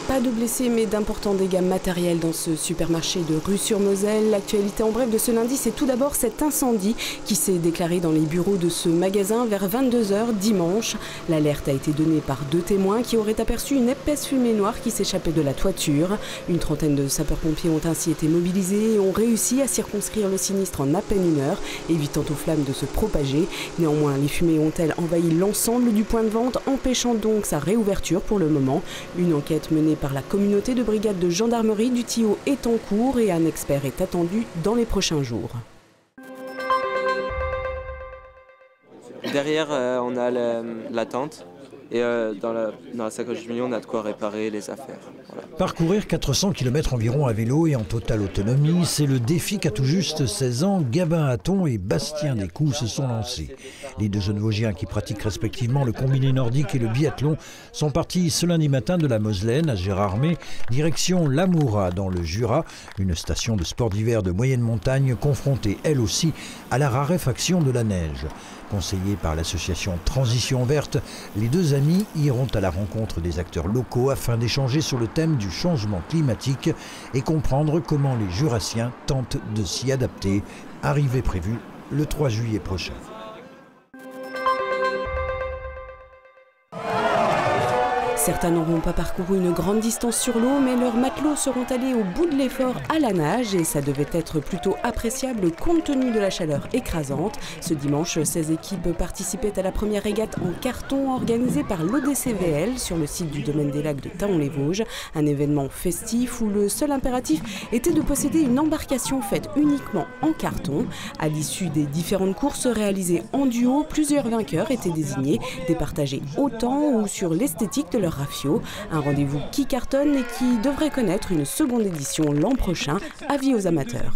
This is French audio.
Pas de blessés mais d'importants dégâts matériels dans ce supermarché de Rue-sur-Moselle. L'actualité en bref de ce lundi, c'est tout d'abord cet incendie qui s'est déclaré dans les bureaux de ce magasin vers 22 h dimanche. L'alerte a été donnée par 2 témoins qui auraient aperçu une épaisse fumée noire qui s'échappait de la toiture. Une trentaine de sapeurs-pompiers ont ainsi été mobilisés et ont réussi à circonscrire le sinistre en à peine 1 heure, évitant aux flammes de se propager. Néanmoins, les fumées ont-elles envahi l'ensemble du point de vente, empêchant donc sa réouverture pour le moment. Une enquête menée par la communauté de brigades de gendarmerie du Thillot est en cours et un expert est attendu dans les prochains jours. Derrière, on a la tente et dans la sacoche du milieu, on a de quoi réparer les affaires. Voilà. Parcourir 400 km environ à vélo et en totale autonomie, c'est le défi qu'à tout juste 16 ans, Gabin Hatton et Bastien Descoux se sont lancés. Les 2 jeunes Vosgiens qui pratiquent respectivement le combiné nordique et le biathlon sont partis ce lundi matin de la Moselaine à Gérardmer, direction Lamoura dans le Jura, une station de sport d'hiver de moyenne montagne confrontée elle aussi à la raréfaction de la neige. Conseillés par l'association Transition Verte, les 2 amis iront à la rencontre des acteurs locaux afin d'échanger sur le thème du changement climatique et comprendre comment les Jurassiens tentent de s'y adapter. Arrivée prévue le 3 juillet prochain. Certains n'auront pas parcouru une grande distance sur l'eau, mais leurs matelots seront allés au bout de l'effort à la nage et ça devait être plutôt appréciable compte tenu de la chaleur écrasante. Ce dimanche, 16 équipes participaient à la première régate en carton organisée par l'ODCVL sur le site du domaine des lacs de Thaon-les-Vosges. Un événement festif où le seul impératif était de posséder une embarcation faite uniquement en carton. À l'issue des différentes courses réalisées en duo, plusieurs vainqueurs étaient désignés, départagés autant ou sur l'esthétique de leur rafio. Un rendez-vous qui cartonne et qui devrait connaître une seconde édition l'an prochain. Avis aux amateurs.